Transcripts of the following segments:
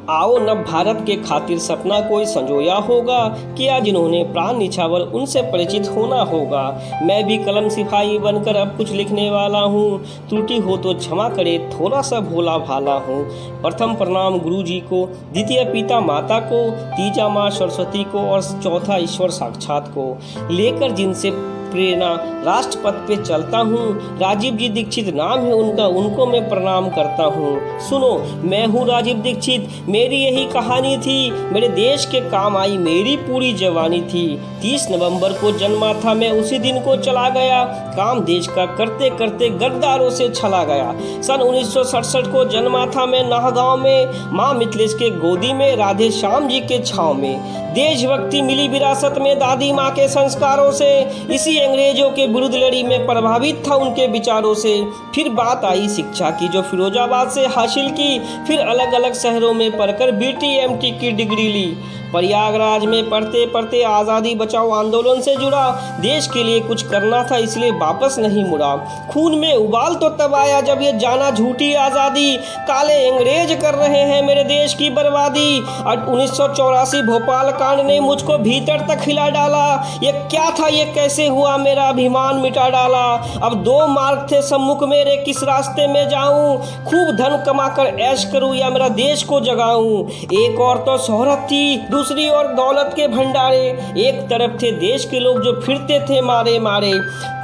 आओ नव भारत के खातिर सपना कोई संजोया होगा, क्या जिन्होंने प्राण निछावर उनसे परिचित होना होगा। मैं भी कलम सिपाही बनकर अब कुछ लिखने वाला हूँ, त्रुटि हो तो क्षमा करे, थोड़ा सा भोला भाला हूँ। प्रथम प्रणाम गुरु जी को, द्वितीय पिता माता को, तीजा माँ सरस्वती को और चौथा ईश्वर साक्षात को, लेकर जिनसे प्रेरणा राष्ट्रपथ पे चलता हूँ। राजीव जी दीक्षित नाम है उनका, उनको मैं प्रणाम करता हूँ। सुनो, मैं हूँ राजीव दीक्षित, मेरी यही कहानी थी, मेरे देश के काम आई मेरी पूरी जवानी थी। 30 नवंबर को जन्मा था मैं, उसी दिन को चला गया, काम देश का करते करते गद्दारों से छला गया। सन 1967 को जन्मा था मैं नाहगांव में, माँ मिथिलेश के गोदी में, राधे श्याम जी के छाँव में। देशभक्ति मिली विरासत में दादी माँ के संस्कारों से, इसी अंग्रेजों के विरुद्ध लड़ी में प्रभावित था उनके विचारों से। फिर बात आई शिक्षा की जो फिरोजाबाद से हासिल की, फिर अलग अलग शहरों में पढ़कर BT MT की डिग्री ली। प्रयागराज में पढ़ते पढ़ते आज़ादी बचाओ आंदोलन से जुड़ा, देश के लिए कुछ करना था इसलिए वापस नहीं मुड़ा। खून में उबाल तो तब आया जब ये जाना झूठी आज़ादी, काले अंग्रेज कर रहे हैं मेरे देश की बर्बादी। 1984 भोपाल कांड ने मुझको भीतर तक हिला डाला, ये क्या था ये कैसे हुआ मेरा अभिमान मिटा डाला। अब 2 मार्ग थे सम्मुख मेरे, किस रास्ते में जाऊं, खूब धन कमा कर ऐश करूं या मेरा देश को जगाऊं। एक और तो शोहरत थी, दूसरी ओर दौलत के भंडारे, एक तरफ थे देश के लोग जो फिरते थे मारे मारे।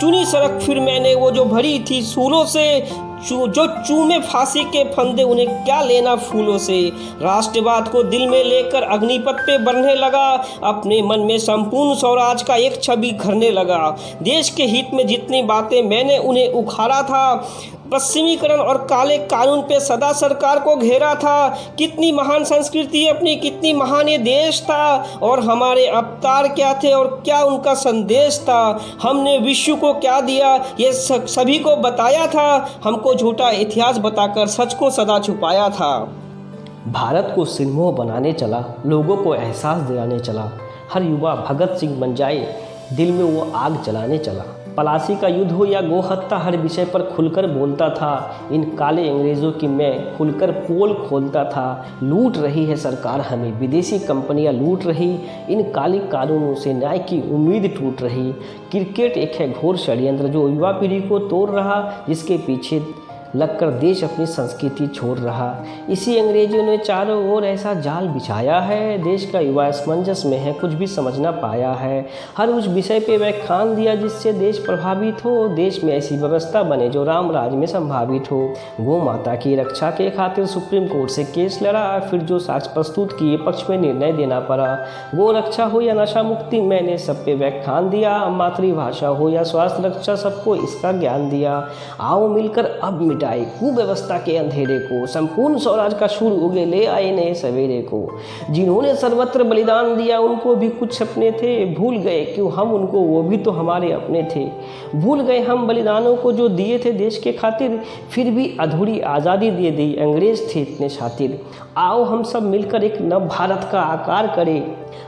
चुनी सड़क फिर मैंने वो जो भरी थी सूलों से, जो चूमे फांसी के फंदे उन्हें क्या लेना फूलों से। राष्ट्रवाद को दिल में लेकर अग्निपथ पे बढ़ने लगा, अपने मन में संपूर्ण स्वराज का एक छवि घरने लगा। देश के हित में जितनी बातें मैंने उन्हें उखाड़ा था, पश्चिमीकरण और काले कानून पे सदा सरकार को घेरा था। कितनी महान संस्कृति अपनी, कितनी महान ये देश था, और हमारे अवतार क्या थे और क्या उनका संदेश था। हमने विश्व को क्या दिया ये सभी को बताया था, हमको झूठा इतिहास बताकर सच को सदा छुपाया था। भारत को सिरमौर बनाने चला, लोगों को एहसास दिलाने चला, हर युवा भगत सिंह बन जाए, दिल में वो आग जलाने चला। पलासी का युद्ध हो या गोहत्या, हर विषय पर खुलकर बोलता था, इन काले अंग्रेज़ों की मैं खुलकर पोल खोलता था। लूट रही है सरकार हमें, विदेशी कंपनियां लूट रही, इन काले कानूनों से न्याय की उम्मीद टूट रही। क्रिकेट एक है घोर षड्यंत्र जो युवा पीढ़ी को तोड़ रहा, जिसके पीछे लगकर देश अपनी संस्कृति छोड़ रहा। इसी अंग्रेजों ने चारों ओर ऐसा जाल बिछाया है, देश का युवा असमंजस में है, कुछ भी समझ ना पाया है। हर उस विषय पे व्याख्यान दिया जिससे देश प्रभावित हो, देश में ऐसी व्यवस्था बने जो राम राज में संभावित हो। गौ माता की रक्षा के खातिर सुप्रीम कोर्ट से केस लड़ा, फिर जो साक्ष्य प्रस्तुत किए पक्ष में निर्णय देना पड़ा। गो रक्षा हो या नशा मुक्ति, मैंने सब पे व्याख्यान दिया, मातृभाषा हो या स्वास्थ्य रक्षा, सबको इसका ज्ञान दिया। आओ मिलकर अब कुव्यवस्था के अंधेरे को, संपूर्ण स्वराज का सूर्य उगे ले आए नए सवेरे को। जिन्होंने सर्वत्र बलिदान दिया उनको भी कुछ सपने थे, भूल गए क्यों हम उनको, वो भी तो हमारे अपने थे। भूल गए हम बलिदानों को जो दिए थे देश के खातिर, फिर भी अधूरी आज़ादी दे दी, अंग्रेज थे इतने शातिर। आओ हम सब मिलकर एक नव भारत का आकार करें,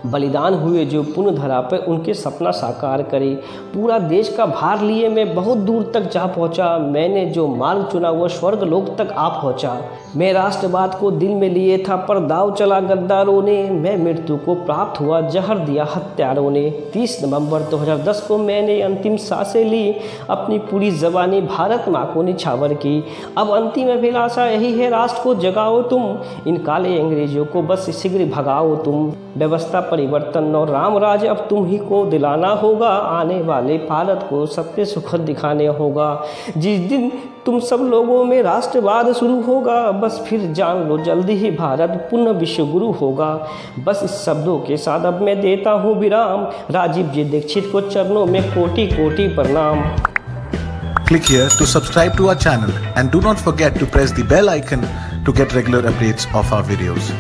बलिदान हुए जो पुण्य धरा पर उनके सपना साकार करे। पूरा देश का भार लिए मैं बहुत दूर तक जा पहुंचा, मैंने जो मार्ग चुना वो स्वर्ग लोक तक आ पहुंचा। मैं राष्ट्रवाद को दिल में लिए था पर दाव चला गद्दारों ने, मैं मृत्यु को प्राप्त हुआ जहर दिया हत्यारों ने। 30 नवंबर 2010 को मैंने अंतिम सांसें ली, अपनी पूरी जवानी भारत माँ को निछावर की। अब अंतिम अभिलाषा यही है, राष्ट्र को जगाओ तुम, इन काले अंग्रेजों को बस शीघ्र भगाओ तुम। व्यवस्था परिवर्तन और राम राज अब तुम ही को दिलाना होगा, आने वाले भारत को सत्य सुखद दिखाने होगा। जिस दिन तुम सब लोगों में राष्ट्रवाद शुरू होगा, बस फिर जान लो जल्दी ही भारत पुनः विश्व गुरु होगा। बस इस शब्दों के साथ अब मैं देता हूँ विराम, राजीव जी दीक्षित को चरणों में कोटि कोटि प्रणाम। Click here to subscribe to our channel and do not forget to press the bell icon to get regular updates of our videos.